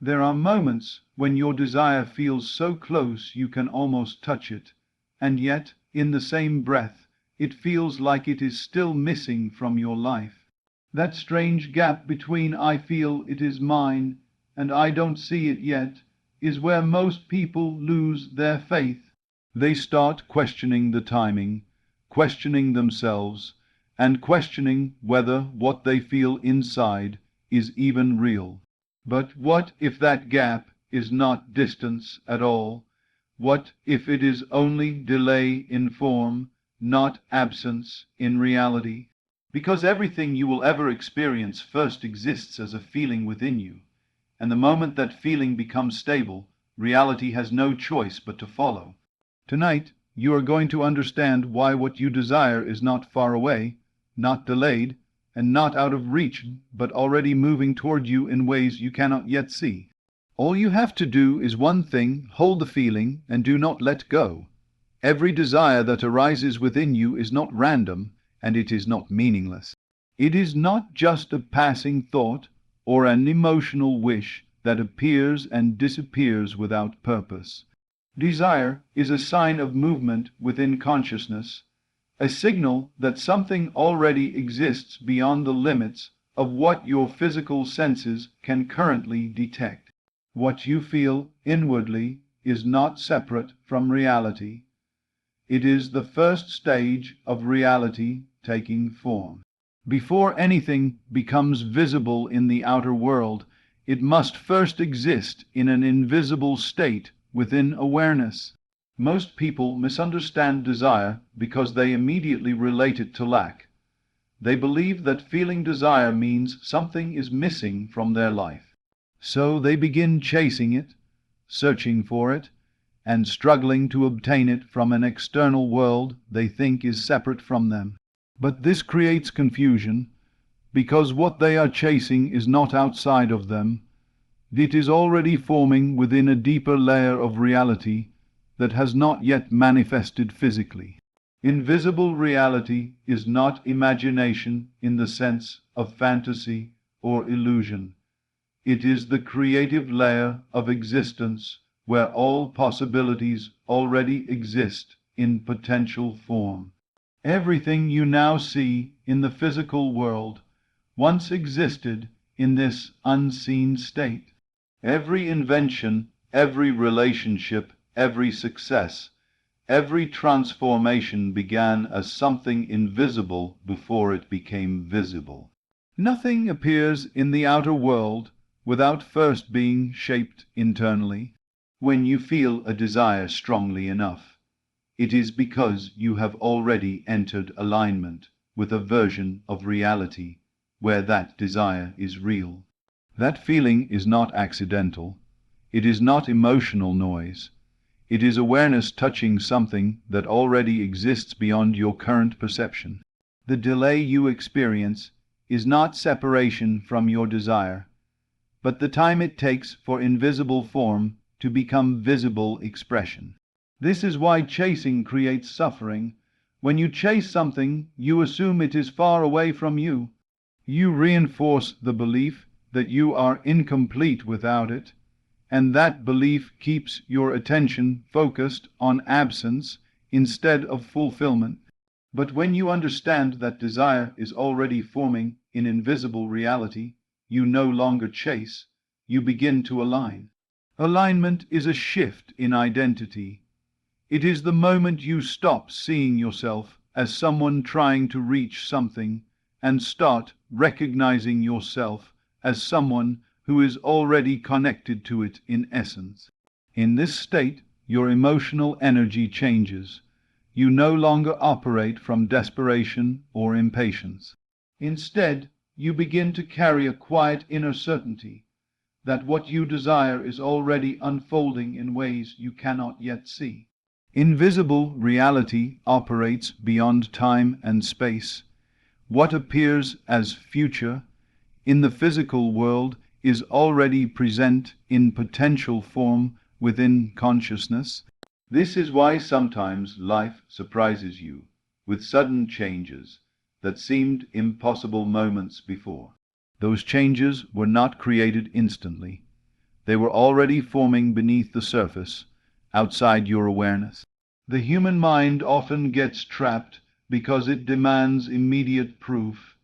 There are moments when your desire feels so close you can almost touch it, and yet, in the same breath, it feels like it is still missing from your life. That strange gap between I feel it is mine and I don't see it yet is where most people lose their faith. They start questioning the timing, questioning themselves, and questioning whether what they feel inside is even real. But what if that gap is not distance at all? What if it is only delay in form, not absence in reality? Because everything you will ever experience first exists as a feeling within you, and the moment that feeling becomes stable, reality has no choice but to follow. Tonight, you are going to understand why what you desire is not far away, not delayed, and not out of reach, but already moving toward you in ways you cannot yet see. All you have to do is one thing: hold the feeling and do not let go. Every desire that arises within you is not random, and it is not meaningless. It is not just a passing thought or an emotional wish that appears and disappears without purpose. Desire is a sign of movement within consciousness, a signal that something already exists beyond the limits of what your physical senses can currently detect. What you feel inwardly is not separate from reality. It is the first stage of reality taking form. Before anything becomes visible in the outer world, it must first exist in an invisible state within awareness. Most people misunderstand desire because they immediately relate it to lack. They believe that feeling desire means something is missing from their life. So they begin chasing it, searching for it, and struggling to obtain it from an external world they think is separate from them. But this creates confusion, because what they are chasing is not outside of them. It is already forming within a deeper layer of reality that has not yet manifested physically. Invisible reality is not imagination in the sense of fantasy or illusion. It is the creative layer of existence where all possibilities already exist in potential form. Everything you now see in the physical world once existed in this unseen state. Every invention, every relationship, every success, every transformation began as something invisible before it became visible. Nothing appears in the outer world without first being shaped internally. When you feel a desire strongly enough, it is because you have already entered alignment with a version of reality where that desire is real. That feeling is not accidental. It is not emotional noise. It is awareness touching something that already exists beyond your current perception. The delay you experience is not separation from your desire, but the time it takes for invisible form to become visible expression. This is why chasing creates suffering. When you chase something, you assume it is far away from you. You reinforce the belief that you are incomplete without it, and that belief keeps your attention focused on absence instead of fulfillment. But when you understand that desire is already forming in invisible reality, you no longer chase, you begin to align. Alignment is a shift in identity. It is the moment you stop seeing yourself as someone trying to reach something and start recognizing yourself as someone who is already connected to it in essence. In this state, your emotional energy changes. You no longer operate from desperation or impatience. Instead, you begin to carry a quiet inner certainty that what you desire is already unfolding in ways you cannot yet see. Invisible reality operates beyond time and space. What appears as future in the physical world is already present in potential form within consciousness. This is why sometimes life surprises you with sudden changes that seemed impossible moments before. Those changes were not created instantly. They were already forming beneath the surface, outside your awareness. The human mind often gets trapped because it demands immediate proof.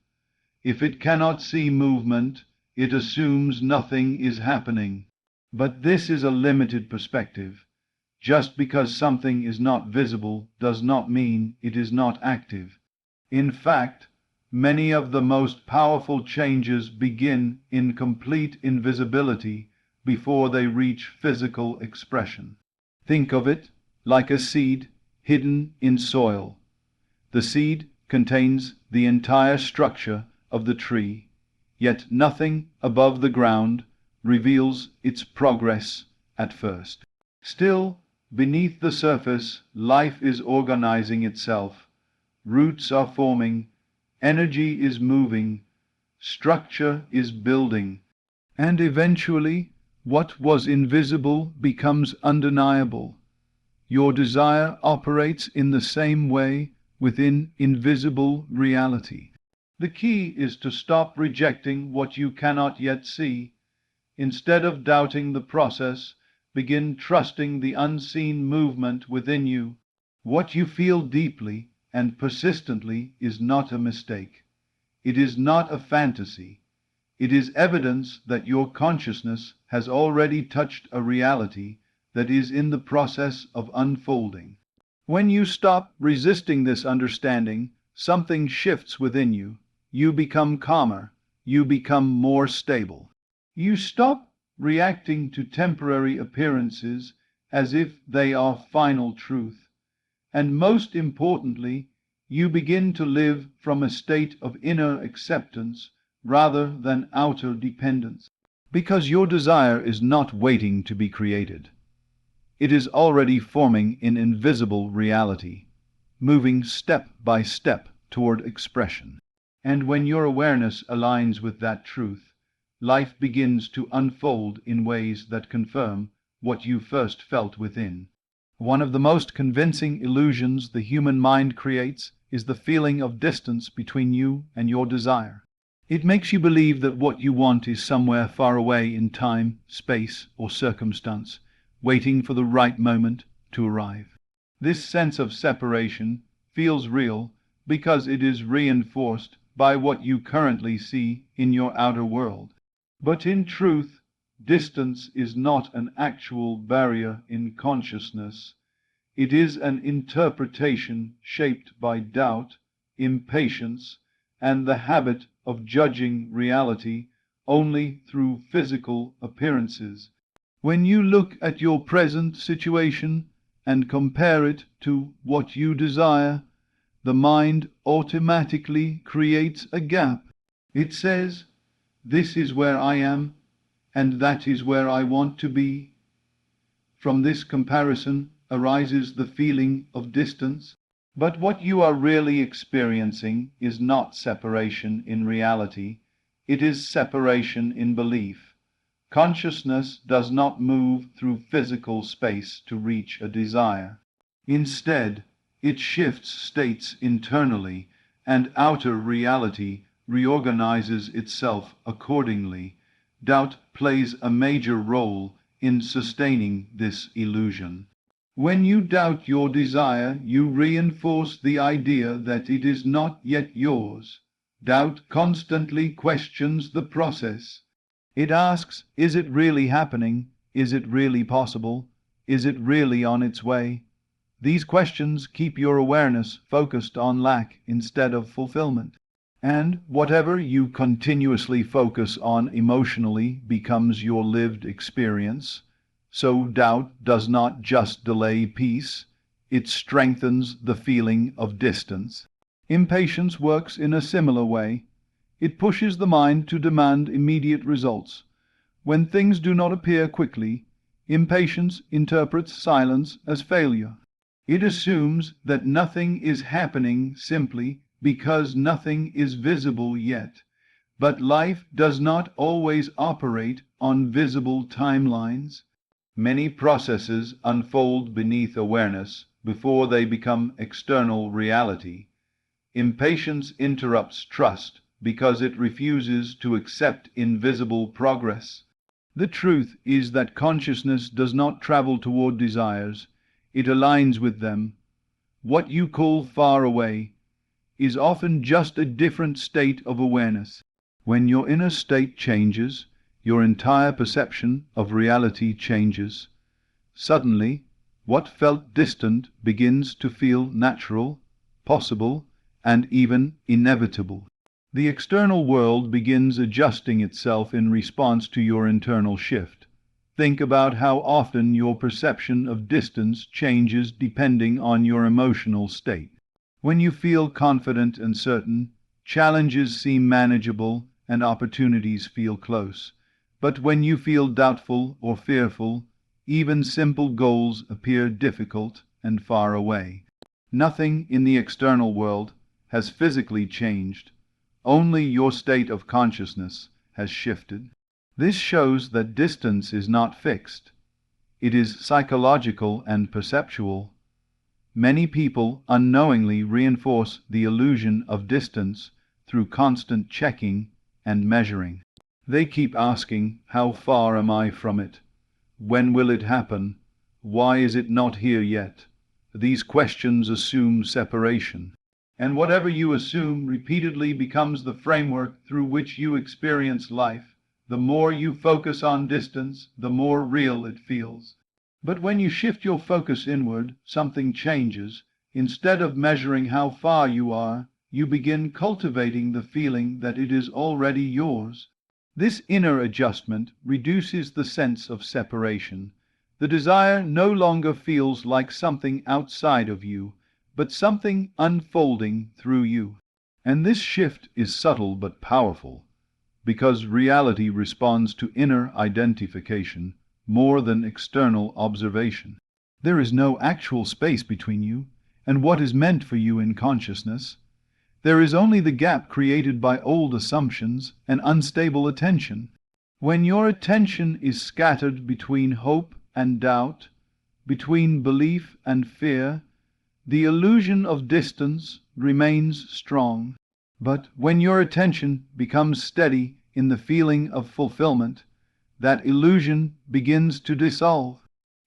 If it cannot see movement, it assumes nothing is happening. But this is a limited perspective. Just because something is not visible does not mean it is not active. In fact, many of the most powerful changes begin in complete invisibility before they reach physical expression. Think of it like a seed hidden in soil. The seed contains the entire structure of the tree, yet nothing above the ground reveals its progress at first. Still, beneath the surface, life is organizing itself. Roots are forming, energy is moving, structure is building, and eventually what was invisible becomes undeniable. Your desire operates in the same way within invisible reality. The key is to stop rejecting what you cannot yet see. Instead of doubting the process, begin trusting the unseen movement within you. What you feel deeply and persistently is not a mistake. It is not a fantasy. It is evidence that your consciousness has already touched a reality that is in the process of unfolding. When you stop resisting this understanding, something shifts within you. You become calmer. You become more stable. You stop reacting to temporary appearances as if they are final truth. And most importantly, you begin to live from a state of inner acceptance rather than outer dependence. Because your desire is not waiting to be created. It is already forming in invisible reality, moving step by step toward expression. And when your awareness aligns with that truth, life begins to unfold in ways that confirm what you first felt within. One of the most convincing illusions the human mind creates is the feeling of distance between you and your desire. It makes you believe that what you want is somewhere far away in time, space, or circumstance, waiting for the right moment to arrive. This sense of separation feels real because it is reinforced by what you currently see in your outer world. But in truth, distance is not an actual barrier in consciousness. It is an interpretation shaped by doubt, impatience, and the habit of judging reality only through physical appearances. When you look at your present situation and compare it to what you desire, the mind automatically creates a gap. It says, "This is where I am, and that is where I want to be." From this comparison arises the feeling of distance. But what you are really experiencing is not separation in reality. It is separation in belief. Consciousness does not move through physical space to reach a desire. Instead, it shifts states internally, and outer reality reorganizes itself accordingly. Doubt plays a major role in sustaining this illusion. When you doubt your desire, you reinforce the idea that it is not yet yours. Doubt constantly questions the process. It asks, is it really happening? Is it really possible? Is it really on its way? These questions keep your awareness focused on lack instead of fulfillment. And whatever you continuously focus on emotionally becomes your lived experience. So doubt does not just delay peace, it strengthens the feeling of distance. Impatience works in a similar way. It pushes the mind to demand immediate results. When things do not appear quickly, impatience interprets silence as failure. It assumes that nothing is happening simply because nothing is visible yet. But life does not always operate on visible timelines. Many processes unfold beneath awareness before they become external reality. Impatience interrupts trust because it refuses to accept invisible progress. The truth is that consciousness does not travel toward desires, it aligns with them. What you call far away is often just a different state of awareness. When your inner state changes, your entire perception of reality changes. Suddenly, what felt distant begins to feel natural, possible, and even inevitable. The external world begins adjusting itself in response to your internal shift. Think about how often your perception of distance changes depending on your emotional state. When you feel confident and certain, challenges seem manageable and opportunities feel close. But when you feel doubtful or fearful, even simple goals appear difficult and far away. Nothing in the external world has physically changed. Only your state of consciousness has shifted. This shows that distance is not fixed. It is psychological and perceptual. Many people unknowingly reinforce the illusion of distance through constant checking and measuring. They keep asking, how far am I from it? When will it happen? Why is it not here yet? These questions assume separation. And whatever you assume repeatedly becomes the framework through which you experience life. The more you focus on distance, the more real it feels. But when you shift your focus inward, something changes. Instead of measuring how far you are, you begin cultivating the feeling that it is already yours. This inner adjustment reduces the sense of separation. The desire no longer feels like something outside of you, but something unfolding through you. And this shift is subtle but powerful, because reality responds to inner identification more than external observation. There is no actual space between you and what is meant for you in consciousness. There is only the gap created by old assumptions and unstable attention. When your attention is scattered between hope and doubt, between belief and fear, the illusion of distance remains strong. But when your attention becomes steady in the feeling of fulfillment, that illusion begins to dissolve.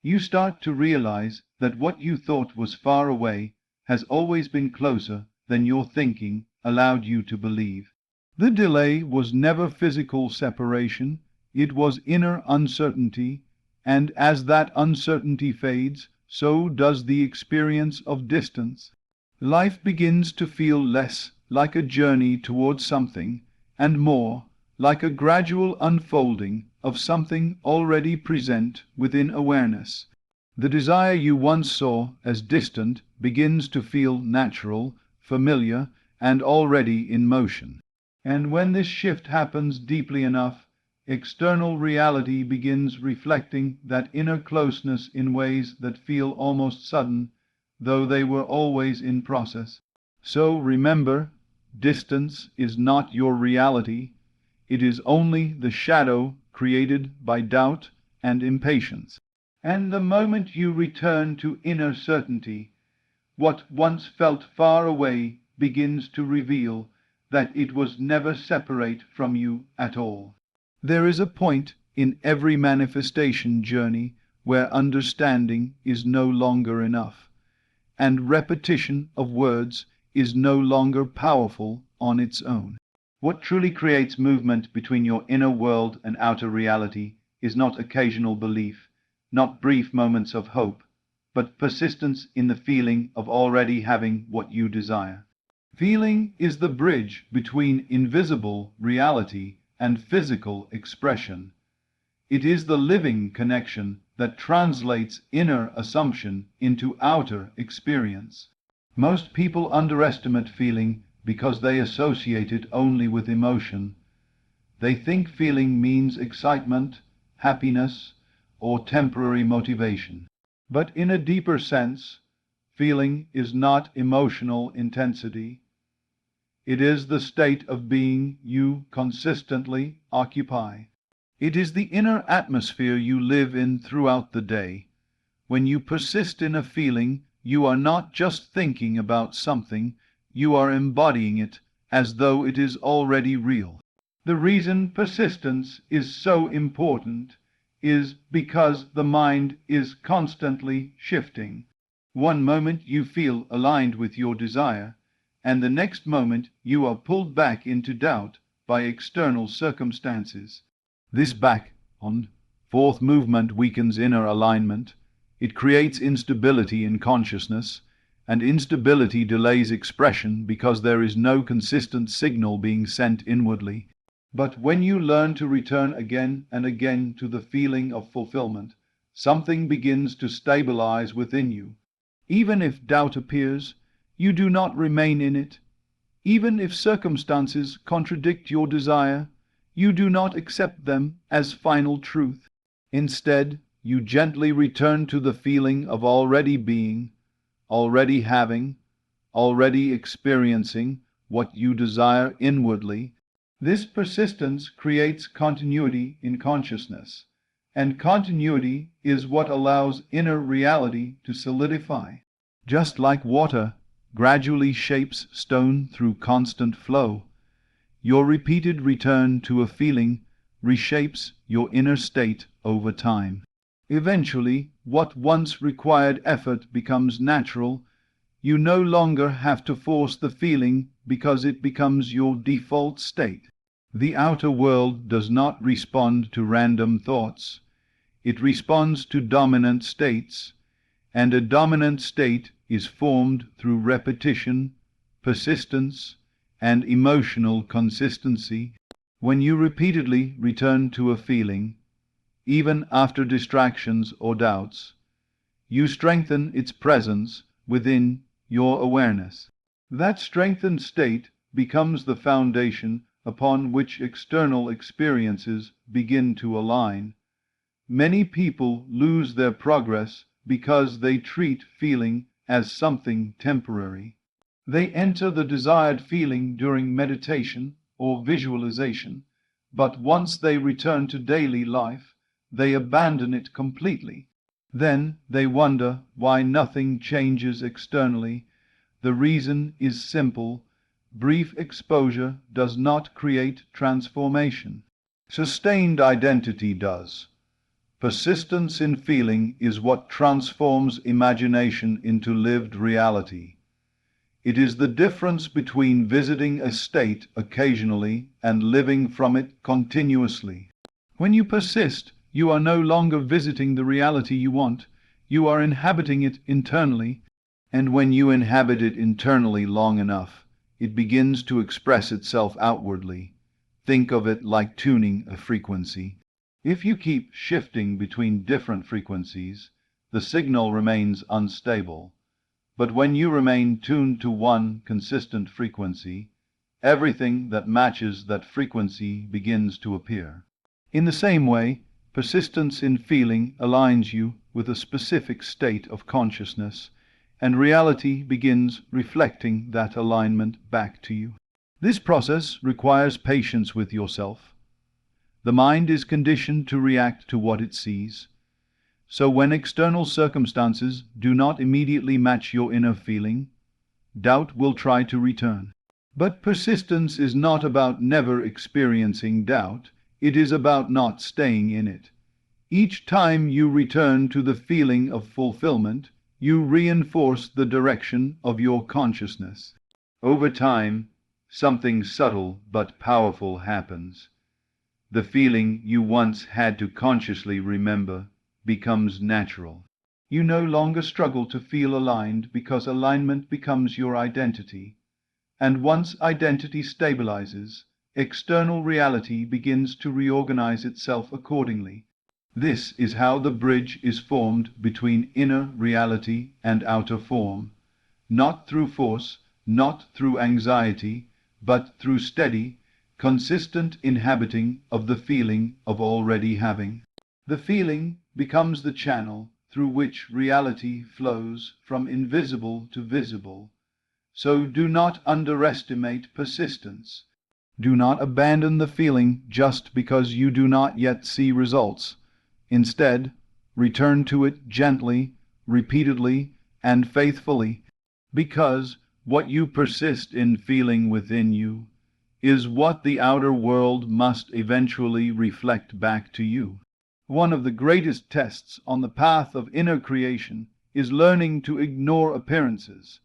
You start to realize that what you thought was far away has always been closer than your thinking allowed you to believe. The delay was never physical separation, it was inner uncertainty, and as that uncertainty fades, so does the experience of distance. Life begins to feel less like a journey towards something, and more like a gradual unfolding of something already present within awareness. The desire you once saw as distant begins to feel natural, familiar, and already in motion. And when this shift happens deeply enough, external reality begins reflecting that inner closeness in ways that feel almost sudden, though they were always in process. So remember, distance is not your reality. It is only the shadow created by doubt and impatience. And the moment you return to inner certainty, what once felt far away begins to reveal that it was never separate from you at all. There is a point in every manifestation journey where understanding is no longer enough, and repetition of words is no longer powerful on its own. What truly creates movement between your inner world and outer reality is not occasional belief, not brief moments of hope, but persistence in the feeling of already having what you desire. Feeling is the bridge between invisible reality and physical expression. It is the living connection that translates inner assumption into outer experience. Most people underestimate feeling because they associate it only with emotion. They think feeling means excitement, happiness, or temporary motivation. But in a deeper sense, feeling is not emotional intensity. It is the state of being you consistently occupy. It is the inner atmosphere you live in throughout the day. When you persist in a feeling, you are not just thinking about something, you are embodying it as though it is already real. The reason persistence is so important is because the mind is constantly shifting. One moment you feel aligned with your desire, and the next moment you are pulled back into doubt by external circumstances. This back and forth movement weakens inner alignment. It creates instability in consciousness, and instability delays expression because there is no consistent signal being sent inwardly. But when you learn to return again and again to the feeling of fulfillment, something begins to stabilize within you. Even if doubt appears, you do not remain in it. Even if circumstances contradict your desire, you do not accept them as final truth. Instead, you gently return to the feeling of already being, already having, already experiencing what you desire inwardly. This persistence creates continuity in consciousness, and continuity is what allows inner reality to solidify. Just like water gradually shapes stone through constant flow, your repeated return to a feeling reshapes your inner state over time. Eventually, what once required effort becomes natural. You no longer have to force the feeling because it becomes your default state. The outer world does not respond to random thoughts. It responds to dominant states, and a dominant state is formed through repetition, persistence, and emotional consistency. When you repeatedly return to a feeling, even after distractions or doubts, you strengthen its presence within your awareness. That strengthened state becomes the foundation upon which external experiences begin to align. Many people lose their progress because they treat feeling as something temporary. They enter the desired feeling during meditation or visualization, but once they return to daily life, they abandon it completely. Then they wonder why nothing changes externally. The reason is simple. Brief exposure does not create transformation. Sustained identity does. Persistence in feeling is what transforms imagination into lived reality. It is the difference between visiting a state occasionally and living from it continuously. When you persist, you are no longer visiting the reality you want. You are inhabiting it internally, and when you inhabit it internally long enough, it begins to express itself outwardly. Think of it like tuning a frequency. If you keep shifting between different frequencies, the signal remains unstable. But when you remain tuned to one consistent frequency, everything that matches that frequency begins to appear. In the same way, persistence in feeling aligns you with a specific state of consciousness, and reality begins reflecting that alignment back to you. This process requires patience with yourself. The mind is conditioned to react to what it sees. So when external circumstances do not immediately match your inner feeling, doubt will try to return. But persistence is not about never experiencing doubt. It is about not staying in it. Each time you return to the feeling of fulfillment, you reinforce the direction of your consciousness. Over time, something subtle but powerful happens. The feeling you once had to consciously remember becomes natural. You no longer struggle to feel aligned because alignment becomes your identity. And once identity stabilizes, external reality begins to reorganize itself accordingly. This is how the bridge is formed between inner reality and outer form, not through force, not through anxiety, but through steady, consistent inhabiting of the feeling of already having. The feeling becomes the channel through which reality flows from invisible to visible. So do not underestimate persistence. Do not abandon the feeling just because you do not yet see results. Instead, return to it gently, repeatedly, and faithfully, because what you persist in feeling within you is what the outer world must eventually reflect back to you. One of the greatest tests on the path of inner creation is learning to ignore appearances.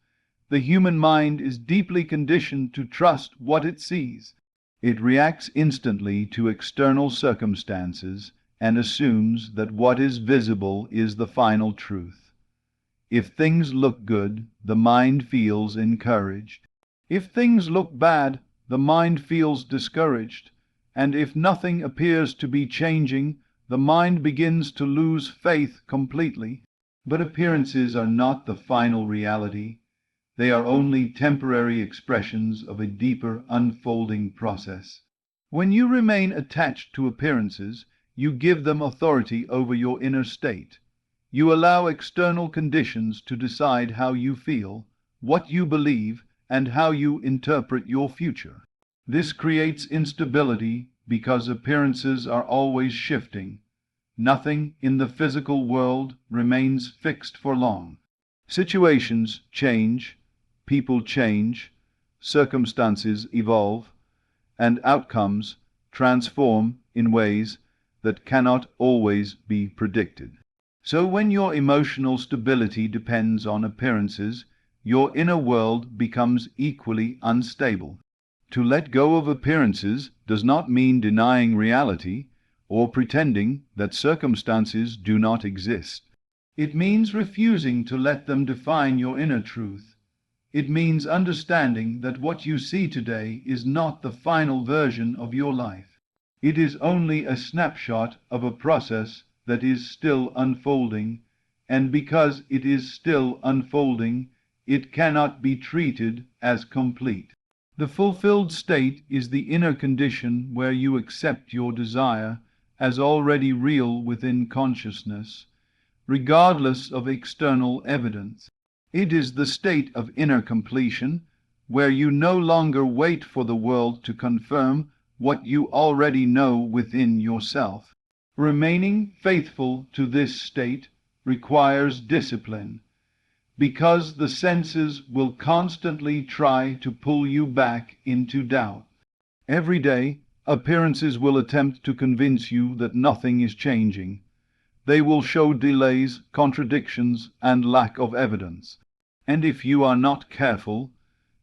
The human mind is deeply conditioned to trust what it sees. It reacts instantly to external circumstances and assumes that what is visible is the final truth. If things look good, the mind feels encouraged. If things look bad, the mind feels discouraged. And if nothing appears to be changing, the mind begins to lose faith completely. But appearances are not the final reality. They are only temporary expressions of a deeper unfolding process. When you remain attached to appearances, you give them authority over your inner state. You allow external conditions to decide how you feel, what you believe, and how you interpret your future. This creates instability because appearances are always shifting. Nothing in the physical world remains fixed for long. Situations change, people change, circumstances evolve, and outcomes transform in ways that cannot always be predicted. So when your emotional stability depends on appearances, your inner world becomes equally unstable. To let go of appearances does not mean denying reality or pretending that circumstances do not exist. It means refusing to let them define your inner truth. It means understanding that what you see today is not the final version of your life. It is only a snapshot of a process that is still unfolding, and because it is still unfolding, it cannot be treated as complete. The fulfilled state is the inner condition where you accept your desire as already real within consciousness, regardless of external evidence. It is the state of inner completion, where you no longer wait for the world to confirm what you already know within yourself. Remaining faithful to this state requires discipline, because the senses will constantly try to pull you back into doubt. Every day, appearances will attempt to convince you that nothing is changing. They will show delays, contradictions, and lack of evidence. And if you are not careful,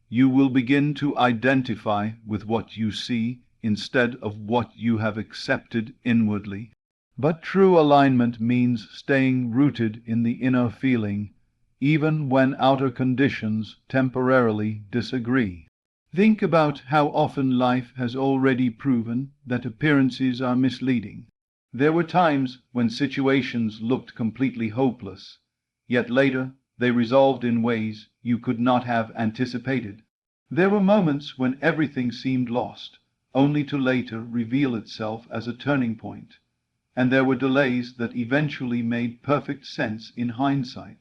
you will begin to identify with what you see instead of what you have accepted inwardly. But true alignment means staying rooted in the inner feeling, even when outer conditions temporarily disagree. Think about how often life has already proven that appearances are misleading. There were times when situations looked completely hopeless, yet later they resolved in ways you could not have anticipated. There were moments when everything seemed lost, only to later reveal itself as a turning point. And there were delays that eventually made perfect sense in hindsight.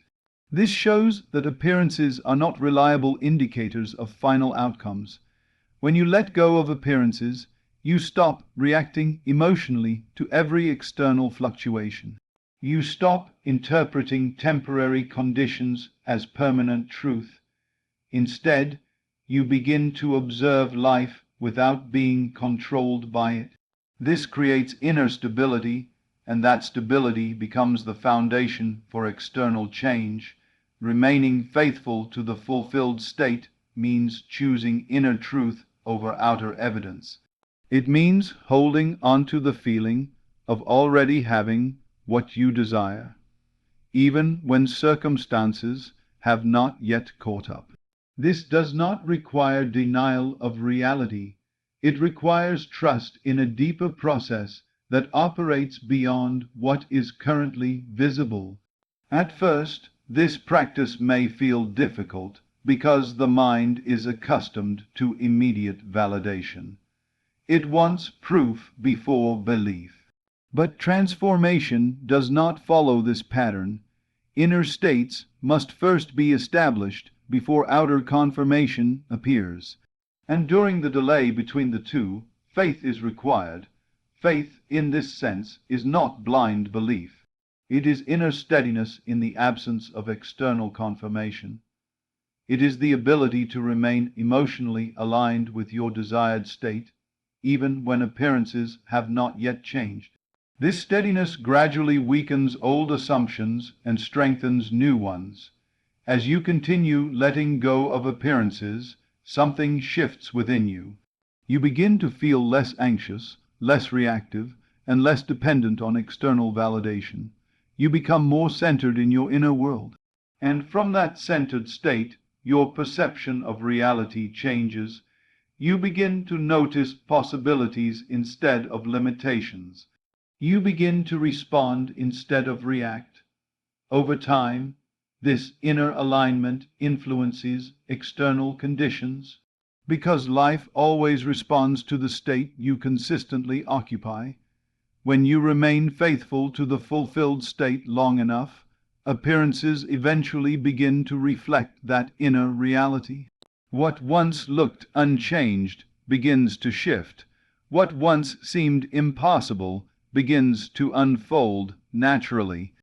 This shows that appearances are not reliable indicators of final outcomes. When you let go of appearances, you stop reacting emotionally to every external fluctuation. You stop interpreting temporary conditions as permanent truth. Instead, you begin to observe life without being controlled by it. This creates inner stability, and that stability becomes the foundation for external change. Remaining faithful to the fulfilled state means choosing inner truth over outer evidence. It means holding onto the feeling of already having what you desire, even when circumstances have not yet caught up. This does not require denial of reality. It requires trust in a deeper process that operates beyond what is currently visible. At first, this practice may feel difficult because the mind is accustomed to immediate validation. It wants proof before belief. But transformation does not follow this pattern. Inner states must first be established before outer confirmation appears. And during the delay between the two, faith is required. Faith, in this sense, is not blind belief. It is inner steadiness in the absence of external confirmation. It is the ability to remain emotionally aligned with your desired state, even when appearances have not yet changed. This steadiness gradually weakens old assumptions and strengthens new ones. As you continue letting go of appearances, something shifts within you. You begin to feel less anxious, less reactive, and less dependent on external validation. You become more centered in your inner world. And from that centered state, your perception of reality changes. You begin to notice possibilities instead of limitations. You begin to respond instead of react. Over time, this inner alignment influences external conditions. Because life always responds to the state you consistently occupy, when you remain faithful to the fulfilled state long enough, appearances eventually begin to reflect that inner reality. What once looked unchanged begins to shift. What once seemed impossible begins to unfold naturally.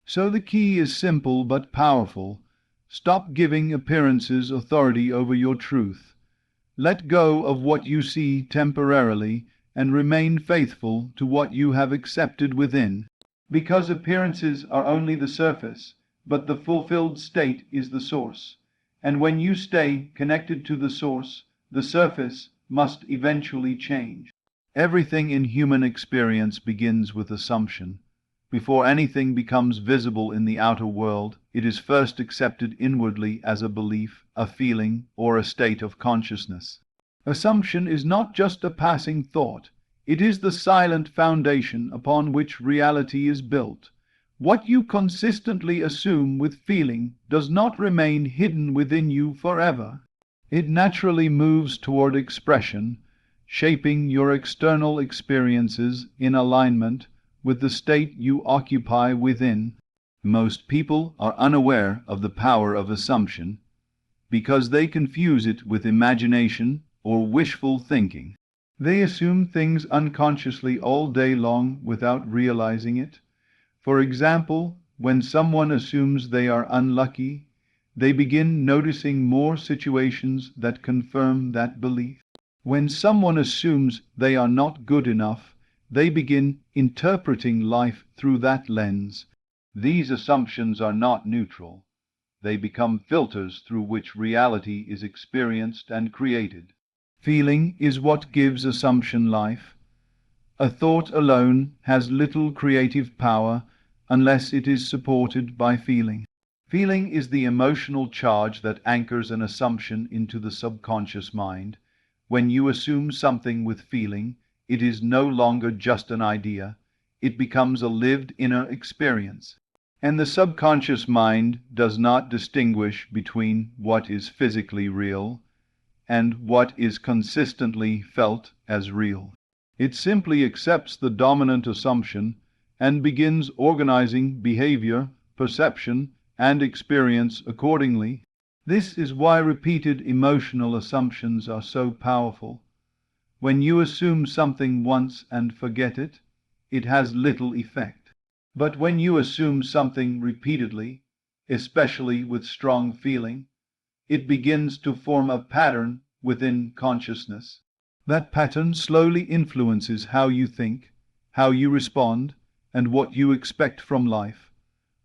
So the key is simple but powerful. Stop giving appearances authority over your truth. Let go of what you see temporarily and remain faithful to what you have accepted within. Because appearances are only the surface, but the fulfilled state is the source. And when you stay connected to the source, the surface must eventually change. Everything in human experience begins with assumption. Before anything becomes visible in the outer world, it is first accepted inwardly as a belief, a feeling, or a state of consciousness. Assumption is not just a passing thought. It is the silent foundation upon which reality is built. What you consistently assume with feeling does not remain hidden within you forever. It naturally moves toward expression, shaping your external experiences in alignment with the state you occupy within. Most people are unaware of the power of assumption because they confuse it with imagination or wishful thinking. They assume things unconsciously all day long without realizing it. For example, when someone assumes they are unlucky, they begin noticing more situations that confirm that belief. When someone assumes they are not good enough, they begin interpreting life through that lens. These assumptions are not neutral. They become filters through which reality is experienced and created. Feeling is what gives assumption life. A thought alone has little creative power unless it is supported by feeling. Feeling is the emotional charge that anchors an assumption into the subconscious mind. When you assume something with feeling, it is no longer just an idea. It becomes a lived inner experience. And the subconscious mind does not distinguish between what is physically real and what is consistently felt as real. It simply accepts the dominant assumption and begins organizing behavior, perception, and experience accordingly. This is why repeated emotional assumptions are so powerful. When you assume something once and forget it, it has little effect. But when you assume something repeatedly, especially with strong feeling, it begins to form a pattern within consciousness. That pattern slowly influences how you think, how you respond, and what you expect from life.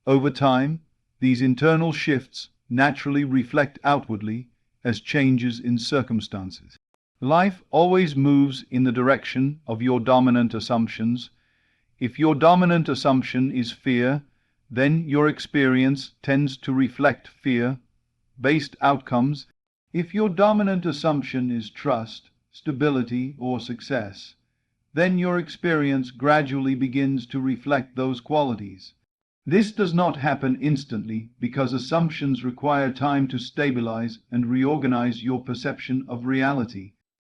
Over time, these internal shifts naturally reflect outwardly as changes in circumstances. Life always moves in the direction of your dominant assumptions. If your dominant assumption is fear, then your experience tends to reflect fear-based outcomes. If your dominant assumption is trust, stability, or success, then your experience gradually begins to reflect those qualities. This does not happen instantly because assumptions require time to stabilize and reorganize your perception of reality.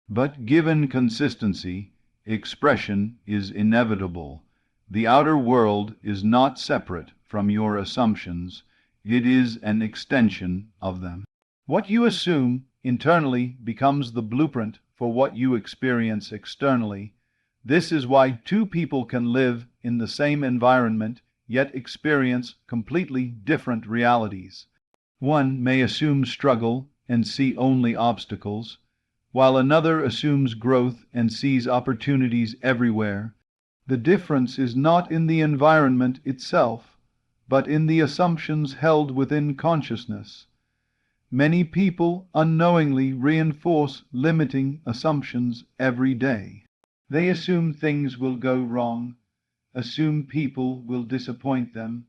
But given consistency, expression is inevitable. The outer world is not separate from your assumptions. It is an extension of them. What you assume internally becomes the blueprint for what you experience externally. This is why two people can live in the same environment yet experience completely different realities. One may assume struggle and see only obstacles, while another assumes growth and sees opportunities everywhere. The difference is not in the environment itself, but in the assumptions held within consciousness. Many people unknowingly reinforce limiting assumptions every day. They assume things will go wrong, assume people will disappoint them,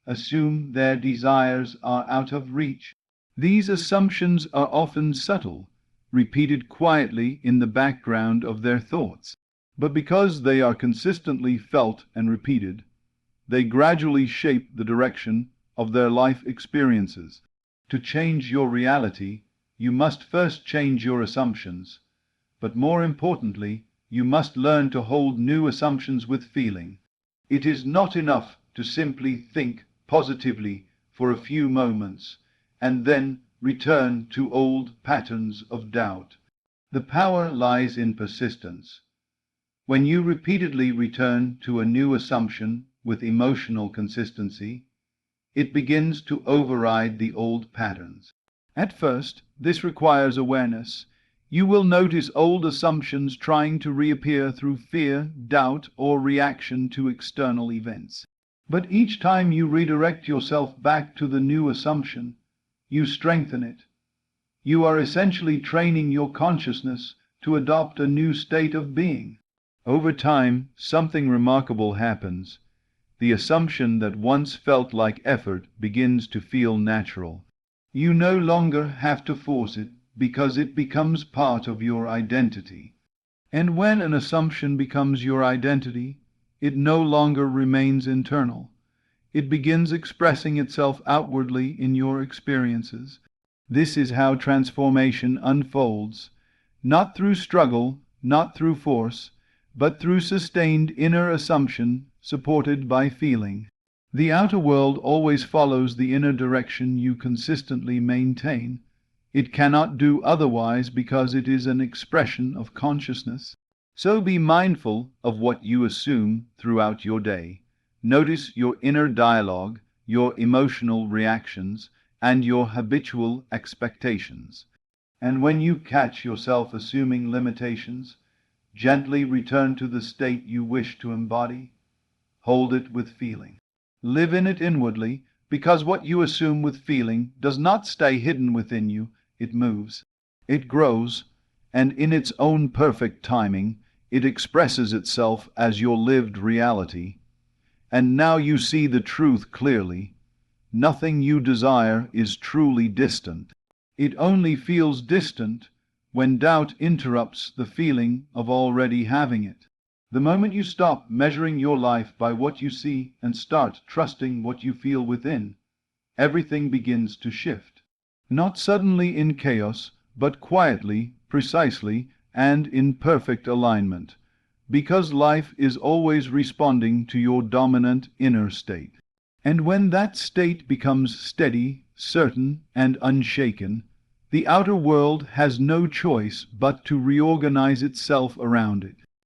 assume their desires are out of reach. These assumptions are often subtle, repeated quietly in the background of their thoughts. But because they are consistently felt and repeated, they gradually shape the direction of their life experiences. To change your reality, you must first change your assumptions, but more importantly, you must learn to hold new assumptions with feeling. It is not enough to simply think positively for a few moments and then return to old patterns of doubt. The power lies in persistence. When you repeatedly return to a new assumption with emotional consistency, it begins to override the old patterns. At first, this requires awareness. You will notice old assumptions trying to reappear through fear, doubt, or reaction to external events. But each time you redirect yourself back to the new assumption, you strengthen it. You are essentially training your consciousness to adopt a new state of being. Over time, something remarkable happens. The assumption that once felt like effort begins to feel natural. You no longer have to force it, because it becomes part of your identity. And when an assumption becomes your identity, it no longer remains internal. It begins expressing itself outwardly in your experiences. This is how transformation unfolds, not through struggle, not through force, but through sustained inner assumption supported by feeling. The outer world always follows the inner direction you consistently maintain. It cannot do otherwise because it is an expression of consciousness. So be mindful of what you assume throughout your day. Notice your inner dialogue, your emotional reactions, and your habitual expectations. And when you catch yourself assuming limitations, gently return to the state you wish to embody. Hold it with feeling. Live in it inwardly, because what you assume with feeling does not stay hidden within you. It moves, it grows, and in its own perfect timing, it expresses itself as your lived reality. And now you see the truth clearly. Nothing you desire is truly distant. It only feels distant when doubt interrupts the feeling of already having it. The moment you stop measuring your life by what you see and start trusting what you feel within, everything begins to shift. Not suddenly in chaos, but quietly, precisely, and in perfect alignment, because life is always responding to your dominant inner state. And when that state becomes steady, certain, and unshaken, the outer world has no choice but to reorganize itself around it.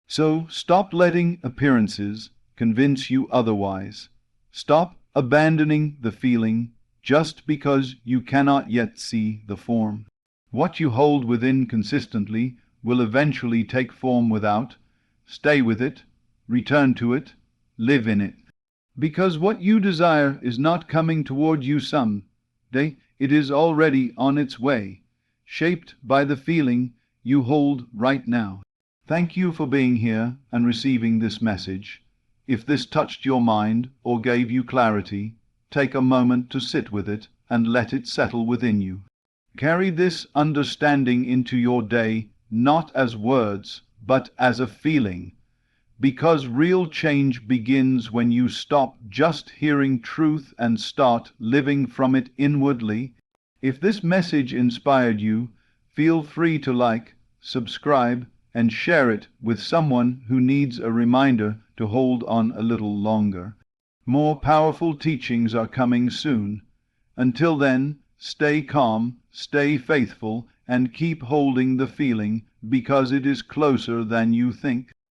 So stop letting appearances convince you otherwise. Stop abandoning the feeling just because you cannot yet see the form. What you hold within consistently will eventually take form without. Stay with it, return to it, live in it. Because what you desire is not coming toward you someday, it is already on its way, shaped by the feeling you hold right now. Thank you for being here and receiving this message. If this touched your mind or gave you clarity, take a moment to sit with it and let it settle within you. Carry this understanding into your day, not as words, but as a feeling, because real change begins when you stop just hearing truth and start living from it inwardly. If this message inspired you, feel free to like, subscribe, and share it with someone who needs a reminder to hold on a little longer. More powerful teachings are coming soon. Until then, stay calm, stay faithful, and keep holding the feeling, because it is closer than you think.